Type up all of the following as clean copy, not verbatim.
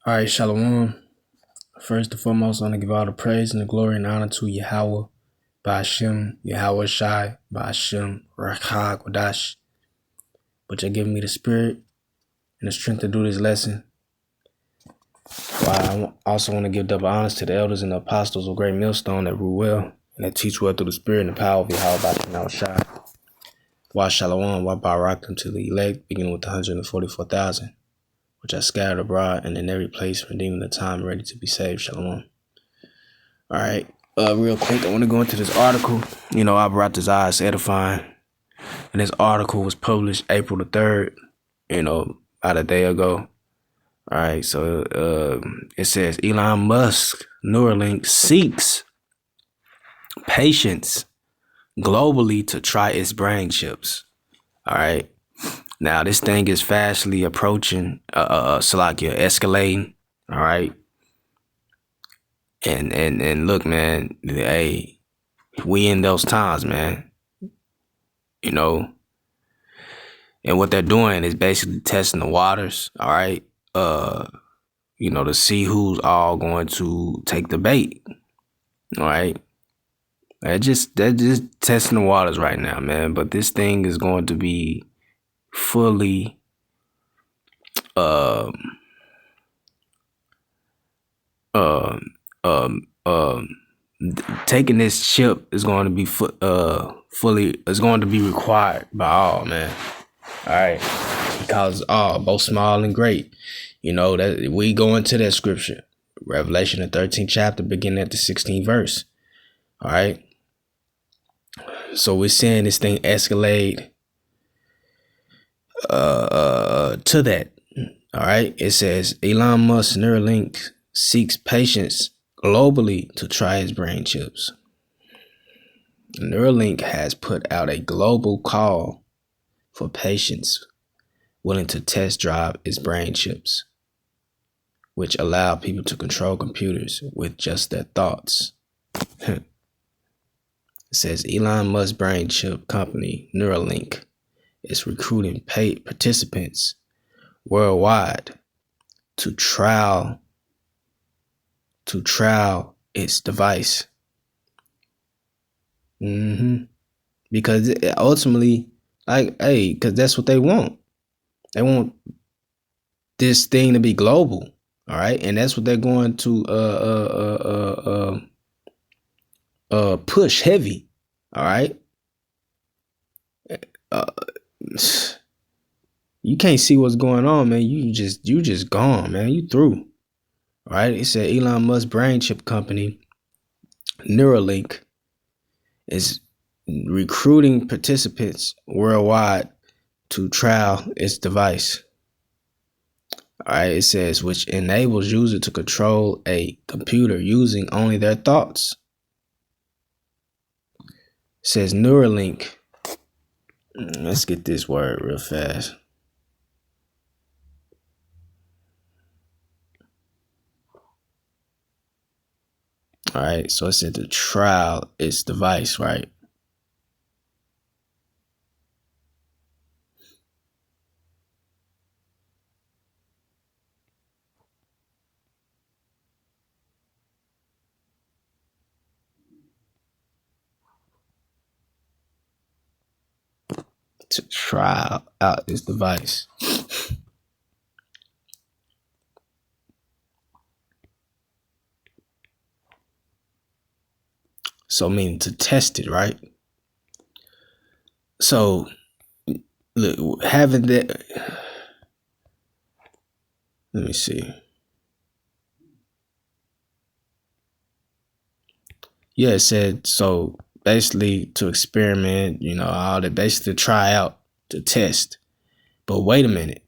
All right, Shalom. First and foremost, I want to give all the praise and the glory and honor to Yahweh, Ba'ashem, Yahweh Shai, Ba'ashem, Rakha Kodash, which are giving me the spirit and the strength to do this lesson. Well, I also want to give double honors to the elders and the apostles of Great Millstone that rule well and that teach well through the spirit and the power of Yahweh, Ba'ashem, Shai. Wa Shalom, Wa Barak to the elect, beginning with the 144,000, which are scattered abroad and in every place, redeeming the time, ready to be saved. Shalom. All right. Real quick, I want to go into this article. I brought this eyes edifying, and this article was published April the 3rd. About a day ago. All right. So it says Elon Musk Neuralink seeks patience globally to try its brain chips. All right. Now this thing is fastly approaching, Salakia, escalating. All right. And look, man, hey, we in those times, man. And what they're doing is basically testing the waters, all right? To see who's all going to take the bait, all right? They're just testing the waters right now, man. But this thing is going to be fully taking this chip is going to be fully is going to be required by all, man. All right, because all both small and great, that we go into that scripture, Revelation the 13th chapter, beginning at the 16th verse. All right, so we're seeing this thing escalate to that. All right, it says Elon Musk Neuralink seeks patience globally to try his brain chips. Neuralink has put out a global call for patience willing to test drive its brain chips, which allow people to control computers with just their thoughts. It says Elon Musk brain chip company Neuralink is recruiting paid participants worldwide to trial its device. Because ultimately, because that's what they want. They want this thing to be global, all right, and that's what they're going to push heavy, all right. You can't see what's going on, man. You just gone, man. You through, all right. It said Elon Musk brain chip company Neuralink is recruiting participants worldwide to trial its device. All right, it says, which enables users to control a computer using only their thoughts. It says Neuralink. Let's get this word real fast. All right, so it said to trial its device, right? To try out this device. So meaning to test it, right? So look, having that, let me see. Yeah, it said so basically to experiment, all that, basically to try out, to test. But wait a minute.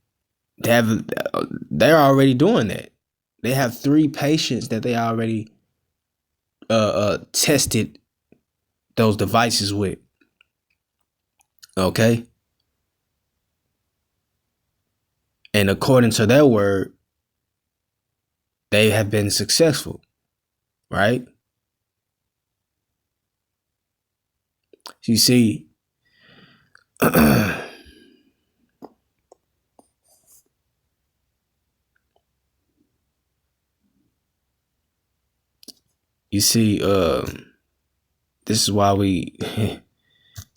They're already doing that. They have 3 patients that they already tested those devices with. Okay? And according to their word, they have been successful, right? You see, You see, this is why we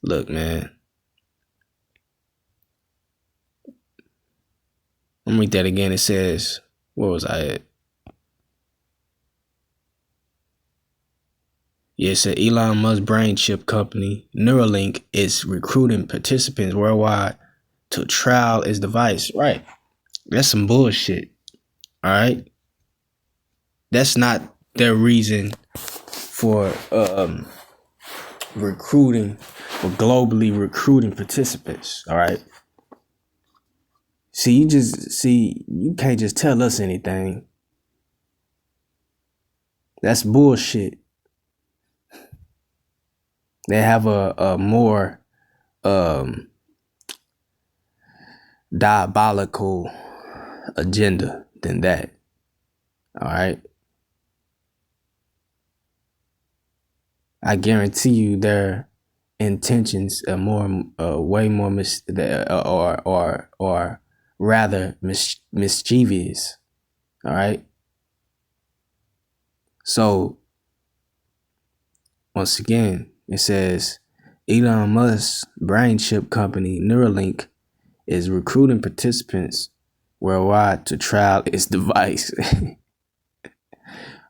look, man. Let me read that again. It says, where was I at? Yeah, it said Elon Musk brain chip company Neuralink is recruiting participants worldwide to trial its device. Right. That's some bullshit. All right. That's not their reason for recruiting or globally recruiting participants. All right. You can't just tell us anything. That's bullshit. They have a more diabolical agenda than that. All right. I guarantee you their intentions are way more or rather mischievous. All right. So once again, it says Elon Musk's brain chip company Neuralink is recruiting participants worldwide to trial its device.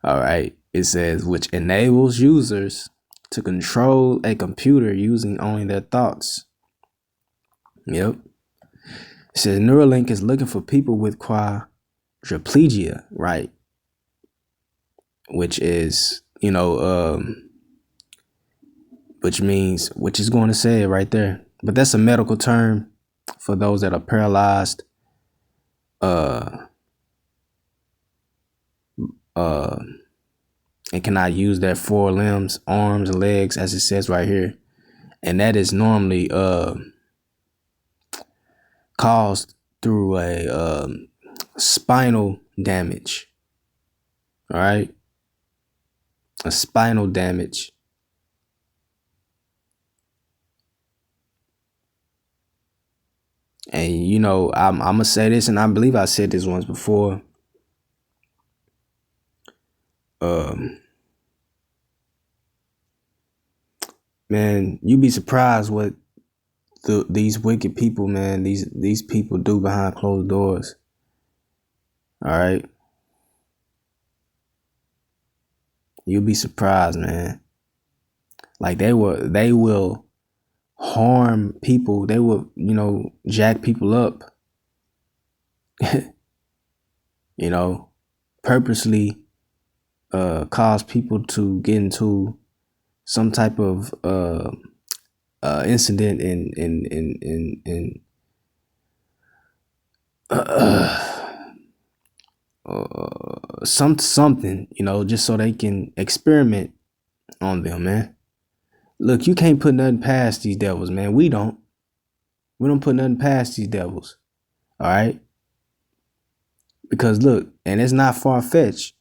All right. It says, which enables users to control a computer using only their thoughts. Yep. It says Neuralink is looking for people with quadriplegia, right? Which is, which is going to say it right there. But that's a medical term for those that are paralyzed, and cannot use their four limbs, arms, and legs, as it says right here. And that is normally caused through a spinal damage. All right. A spinal damage. And, I'm going to say this, and I believe I said this once before. Man, you'd be surprised what these wicked people, man, these people do behind closed doors. All right. You'll be surprised, man. Like they will harm people. They will, jack people up. Purposely cause people to get into some type of incident in something, just so they can experiment on them, man. Look, you can't put nothing past these devils, man. We don't put nothing past these devils. All right. Because look, and it's not far-fetched.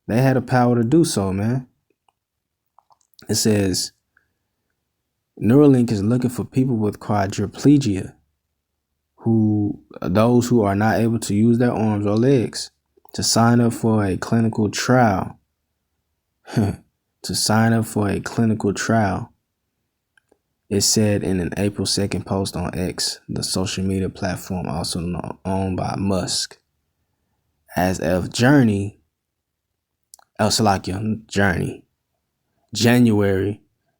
They had the power to do so, man. It says Neuralink is looking for people with quadriplegia, those who are not able to use their arms or legs, to sign up for a clinical trial. To sign up for a clinical trial. It said in an April 2nd post on X, the social media platform also owned by Musk. As of January,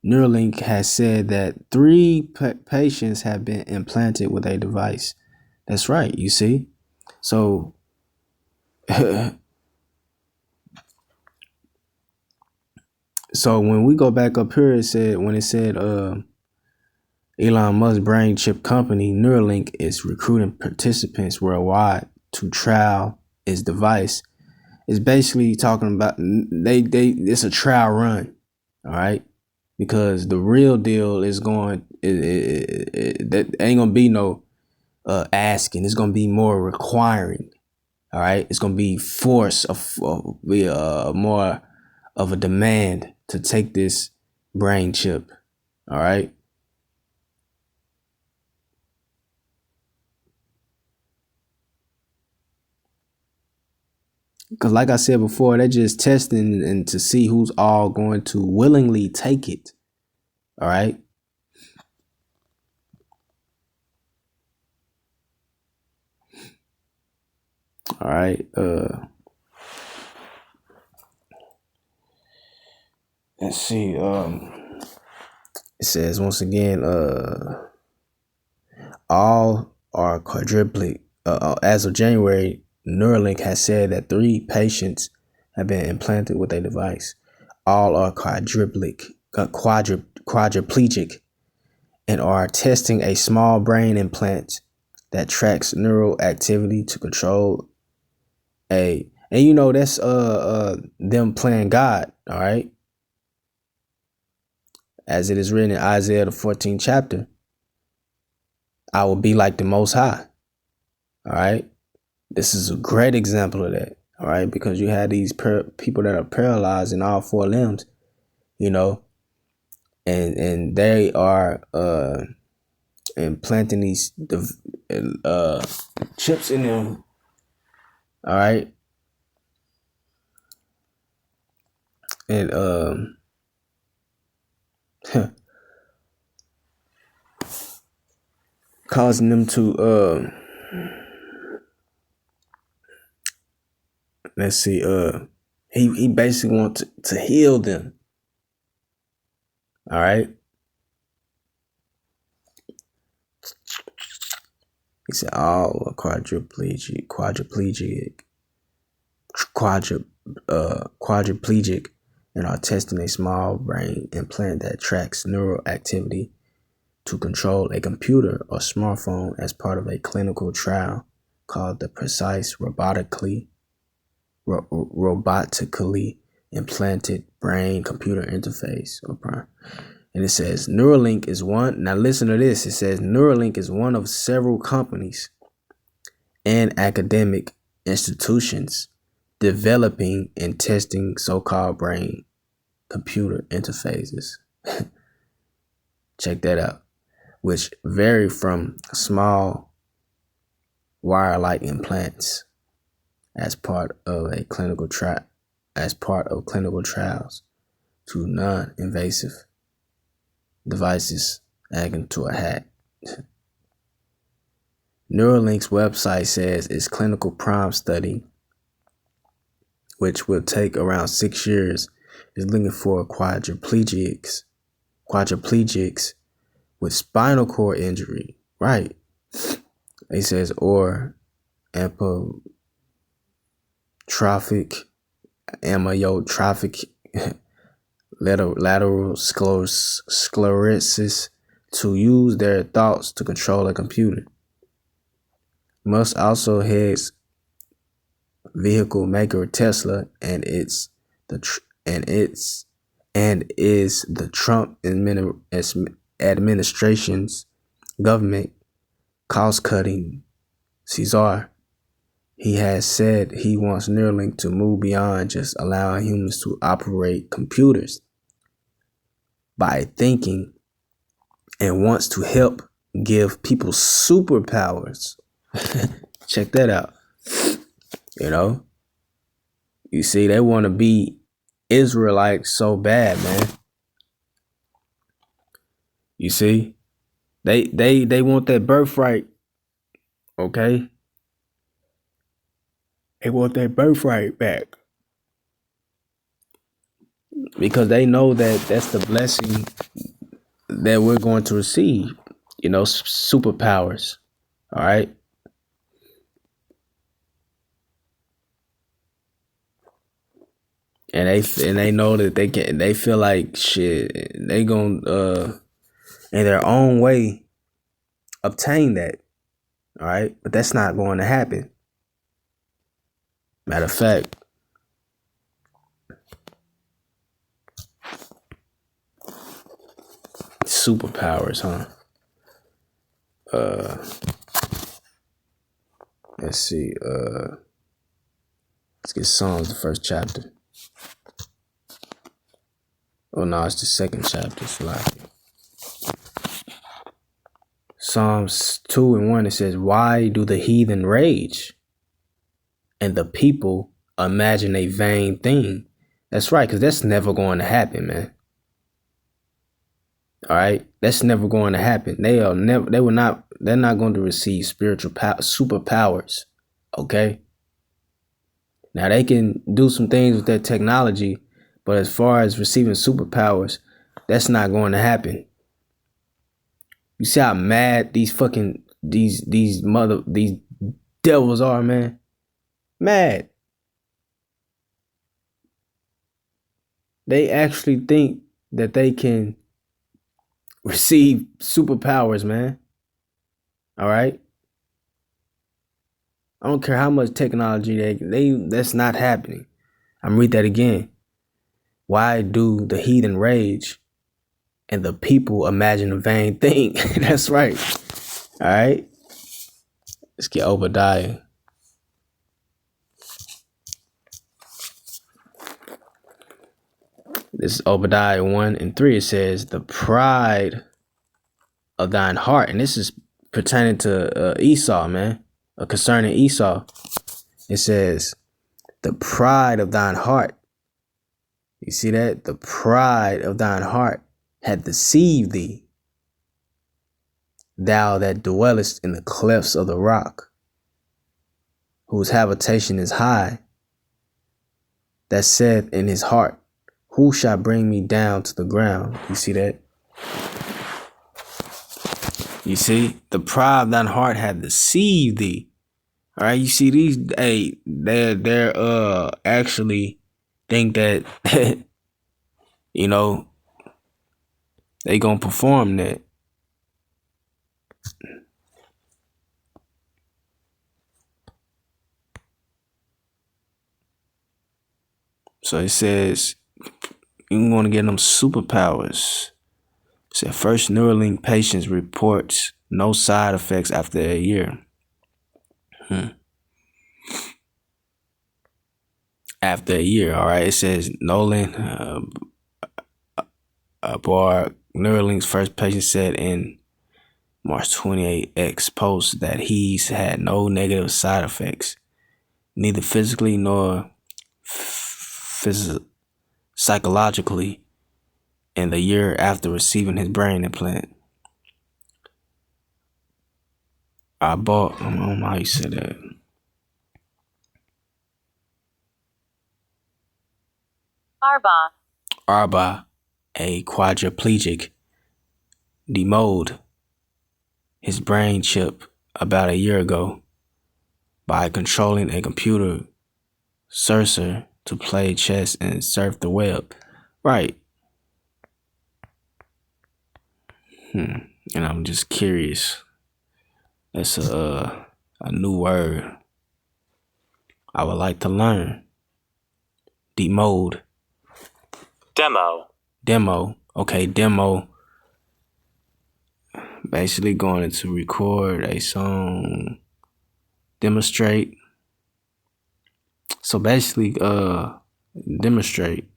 Neuralink has said that 3 patients have been implanted with a device. That's right, you see? So, so when we go back up here, it said Elon Musk's brain chip company Neuralink is recruiting participants worldwide to trial its device. It's basically talking about it's a trial run, all right? Because the real deal is that ain't gonna be no asking. It's gonna be more requiring, all right? It's gonna be force more of a demand to take this brain chip, all right? Because like I said before, they're just testing and to see who's all going to willingly take it. All right. All right. Let's see. It says once again, all are quadruplic. As of January, Neuralink has said that 3 patients have been implanted with a device. All are quadriplegic, and are testing a small brain implant that tracks neural activity to control and you know that's them playing God, all right? As it is written in Isaiah the 14th chapter, I will be like the Most High. All right. This is a great example of that. All right. Because you have these people that are paralyzed in all 4 limbs, you know, and they are implanting these chips in them. All right. And causing them to let's see, he basically wants to heal them. All right. He said all are quadriplegic, and are testing a small brain implant that tracks neural activity to control a computer or smartphone as part of a clinical trial called the Precise Robotically Implanted Brain Computer Interface, or PRIME. And it says Neuralink is one. Now listen to this. It says Neuralink is one of several companies and academic institutions developing and testing so-called brain computer interfaces. Check that out. Which vary from small wire-like implants as part of clinical trials to non-invasive devices akin to a hat. Neuralink's website says its clinical PRIME study, which will take around 6 years, is looking for quadriplegics with spinal cord injury, right? It says, or amyotrophic lateral sclerosis to use their thoughts to control a computer. Musk also heads vehicle maker Tesla and is the Trump administration's government cost-cutting Caesar. He has said he wants Neuralink to move beyond just allowing humans to operate computers by thinking, and wants to help give people superpowers. Check that out. You know, you see, they want to be Israelites so bad, man. You see, they want that birthright. Okay, they want their birthright back because they know that that's the blessing that we're going to receive. You know, superpowers. All right. And they know that they feel like shit, they gonna in their own way obtain that. All right. But that's not going to happen. Matter of fact, superpowers, huh? Let's see. Let's get Psalms, the first chapter. Oh no, it's the second chapter. It's like Psalms 2:1. It says, "Why do the heathen rage, and the people imagine a vain thing. That's right, because that's never going to happen, man. All right, that's never going to happen. They're not going to receive spiritual superpowers. Okay. Now they can do some things with their technology, but as far as receiving superpowers, that's not going to happen. You see how mad these devils are, man? Mad. They actually think that they can receive superpowers, man. All right. I don't care how much technology that's not happening. I'm read that again. Why do the heathen rage and the people imagine a vain thing? That's right. All right. Let's get Obadiah. This is Obadiah 1:3. It says, the pride of thine heart. And this is pertaining to Esau, man. Concerning Esau. It says, the pride of thine heart. You see that? The pride of thine heart hath deceived thee. Thou that dwellest in the clefts of the rock, whose habitation is high, that saith in his heart, who shall bring me down to the ground? You see that? You see, the pride of thine heart hath deceived thee. All right, you see these, they're actually think that, you know, they gonna perform that. So it says, you want to get them superpowers. It said, first Neuralink patients reports no side effects after a year. After a year, all right. It says Nolan Bar Neuralink's first patient said in March 28 X post that he's had no negative side effects, neither physically nor psychologically, in the year after receiving his brain implant. I don't know how you said that. Arba, a quadriplegic, demoted his brain chip about a year ago by controlling a computer cursor to play chess and surf the web. Right. And I'm just curious. That's a new word I would like to learn. Demoted. Demo. Okay, demo. Basically going to record a song. Demonstrate. So basically, demonstrate.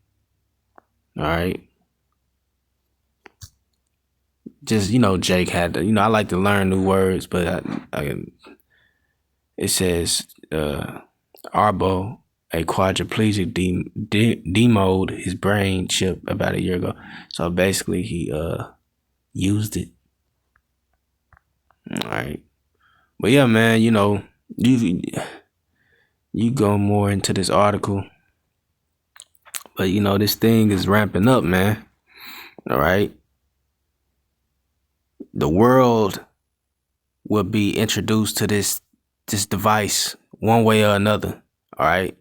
All right. Just, Jake had to, I like to learn new words, but it says, Arbo, a quadriplegic, demoted his brain chip about a year ago. So basically he, used it. All right. But yeah, man, you go more into this article, but this thing is ramping up, man. All right. The world will be introduced to this device one way or another. All right.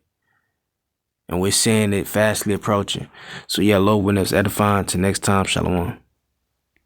And we're seeing it fastly approaching. So yeah, Lord, witness edifying. Till next time, shalom.